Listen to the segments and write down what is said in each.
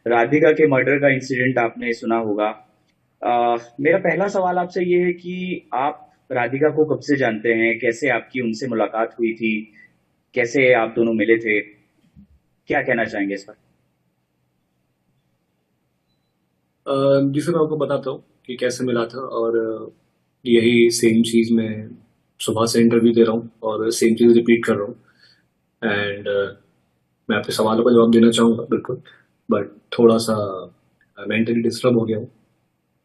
राधिका के मर्डर का इंसिडेंट आपने सुना होगा। मेरा पहला सवाल आपसे ये है कि आप राधिका को कब से जानते हैं? कैसे आपकी उनसे मुलाकात हुई थी? कैसे आप दोनों मिले थे? क्या कहना चाहेंगे इस पर? जिसे मैं आपको बताता हूँ कि कैसे मिला था। और यही सेम चीज़ मैं सुबह से इंटरव्यू दे रहा हूँ और सेम चीज़ रिपीट कर रहा हूँ। एंड मैं आपके सवालों का जवाब देना चाहूँगा बिल्कुल, बट थोड़ा सा मेंटली डिस्टर्ब हो गया हूँ।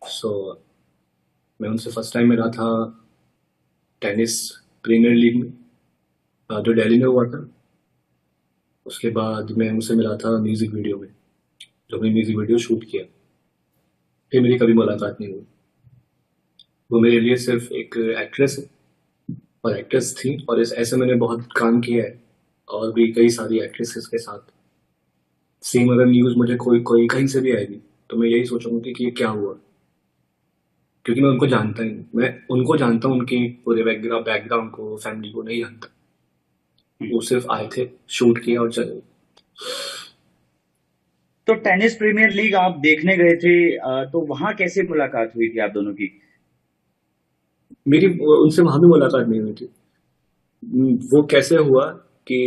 सो मैं उनसे फर्स्ट टाइम मिला था टेनिस प्रीमियर लीग में, जो दिल्ली में हुआ था। उसके बाद मैं उनसे मिला था म्यूज़िक वीडियो में, जो मैंने म्यूज़िक वीडियो शूट किया। फिर मेरी कभी मुलाकात नहीं हुई। वो मेरे लिए सिर्फ एक एक्ट्रेस है और एक्ट्रेस थी, और इस ऐसे मैंने बहुत काम किया है और भी कई सारी एक्ट्रेसेस के साथ। सेम अगर न्यूज़ मुझे कोई कोई कहीं से भी आएगी तो मैं यही सोचूंगा कि ये क्या हुआ, क्योंकि मैं उनको जानता ही नहीं। मैं उनको जानता हूँ, उनकी पूरे बैकग्राउंड को, फैमिली को नहीं जानता। वो सिर्फ आए थे, शूट किया और चले गए। तो टेनिस प्रीमियर लीग आप देखने गए थे, तो वहां कैसे मुलाकात हुई थी आप दोनों की? मेरी उनसे वहां भी मुलाकात नहीं हुई थी। वो कैसे हुआ कि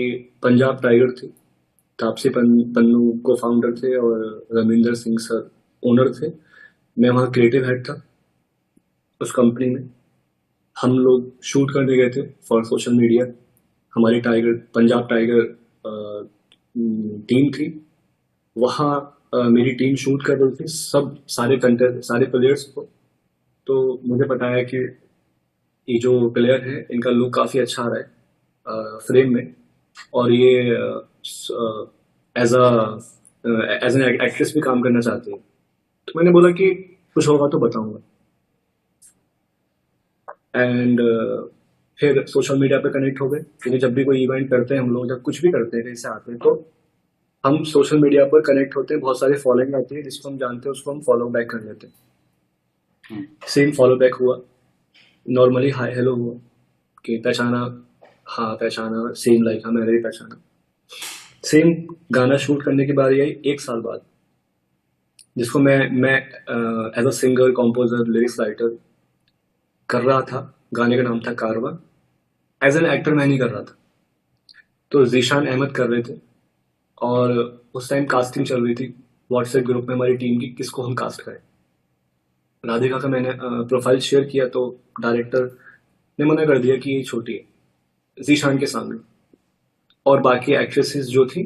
पंजाब टाइगर थी, पन्नू को फाउंडर थे और रविंदर सिंह सर ओनर थे। मैं वहाँ क्रिएटिव हेड था उस कंपनी में। हम लोग शूट करने गए थे फॉर सोशल मीडिया। हमारी टाइगर पंजाब टाइगर टीम थी वहाँ। मेरी टीम शूट कर रही थी सब, सारे कंटेंट, सारे प्लेयर्स को। तो मुझे पता है कि ये जो प्लेयर है इनका लुक काफ़ी अच्छा आ रहा है फ्रेम में, और ये as a as an actress भी काम करना चाहती है। तो मैंने बोला कि कुछ होगा तो बताऊंगा। एंड फिर सोशल मीडिया पे कनेक्ट हो गए, क्योंकि जब भी कोई इवेंट करते हैं हम लोग, जब कुछ भी करते हैं कहीं से आते हैं, तो हम सोशल मीडिया पर कनेक्ट होते हैं। बहुत सारे फॉलोइंग आती है, जिसको हम जानते हैं उसको हम फॉलो बैक कर लेते हैं। हम्म। सेम फॉलो बैक हुआ, नॉर्मली हाय हेलो हुआ कि पहचाना, हाँ पहचाना, सेम लाइक हाँ मैंने भी पहचाना। सेम गाना शूट करने की बारी आई 1 साल बाद, जिसको मैं as a singer, composer, lyrics writer कर रहा था। गाने का नाम था कारवा। एज एन एक्टर मैं नहीं कर रहा था, तो जीशान अहमद कर रहे थे। और उस टाइम कास्टिंग चल रही थी व्हाट्सएप ग्रुप में हमारी टीम की, किसको हम कास्ट करें। राधिका का मैंने प्रोफाइल शेयर किया तो डायरेक्टर ने मना कर दिया कि ये छोटी है जीशान के सामने। और बाकी एक्ट्रेसेस जो थी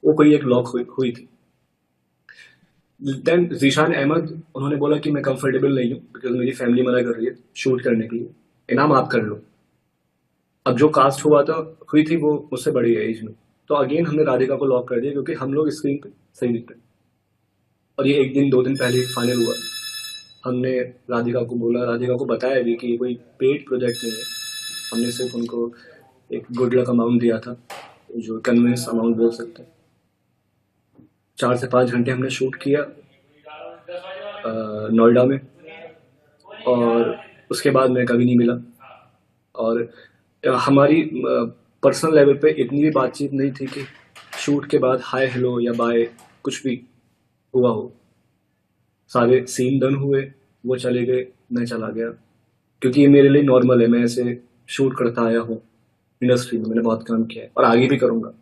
वो कोई एक लॉक हुई थी। देन जीशान अहमद, उन्होंने बोला कि मैं कंफर्टेबल नहीं हूँ बिकॉज मेरी फैमिली मना कर रही है शूट करने के लिए, इनाम आप कर लो। अब जो कास्ट हुआ था, हुई थी वो मुझसे बड़ी है एज में। तो अगेन हमने राधिका को लॉक कर दिया, क्योंकि हम लोग स्क्रीन पे सही दिखते हैं। और ये 1 दिन 2 दिन पहले फाइनल हुआ। हमने राधिका को बोला, राधिका को बताया भी कि ये कोई पेड प्रोजेक्ट नहीं है। हमने सिर्फ उनको एक गुड लक अमाउंट दिया था, जो कन्विंस अमाउंट बोल सकते हैं। 4 से 5 घंटे हमने शूट किया नोएडा में, और उसके बाद मैं कभी नहीं मिला। और हमारी पर्सनल लेवल पे इतनी भी बातचीत नहीं थी कि शूट के बाद हाय हेलो या बाय कुछ भी हुआ हो। सारे सीन डन हुए, वो चले गए, मैं चला गया। क्योंकि ये मेरे लिए नॉर्मल है, मैं ऐसे शूट करता आया हूँ। इंडस्ट्री में मैंने बहुत काम किया है और आगे भी करूँगा।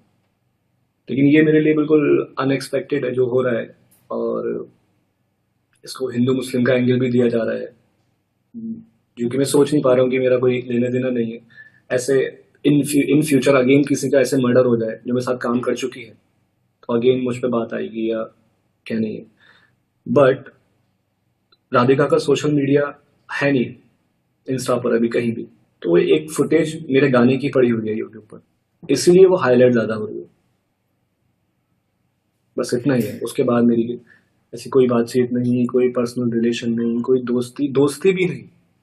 लेकिन ये मेरे लिए बिल्कुल अनएक्सपेक्टेड है जो हो रहा है। और इसको हिंदू मुस्लिम का एंगल भी दिया जा रहा है, जो कि मैं सोच नहीं पा रहा हूँ कि मेरा कोई लेना देना नहीं है ऐसे। इन फ्यूचर अगेन किसी का ऐसे मर्डर हो जाए जो मेरे साथ काम कर चुकी है, तो अगेन मुझ पे बात आएगी या क्या नहीं है। बट राधिका का सोशल मीडिया है नहीं इंस्टा पर अभी कहीं भी। तो वो एक फुटेज मेरे गाने की पड़ी हुई है यूट्यूब पर, इसीलिए वो हाईलाइट ज्यादा हो रही है। बस इतना ही है। उसके बाद मेरी ऐसी कोई बातचीत नहीं, कोई पर्सनल रिलेशन नहीं, कोई दोस्ती दोस्ती भी नहीं।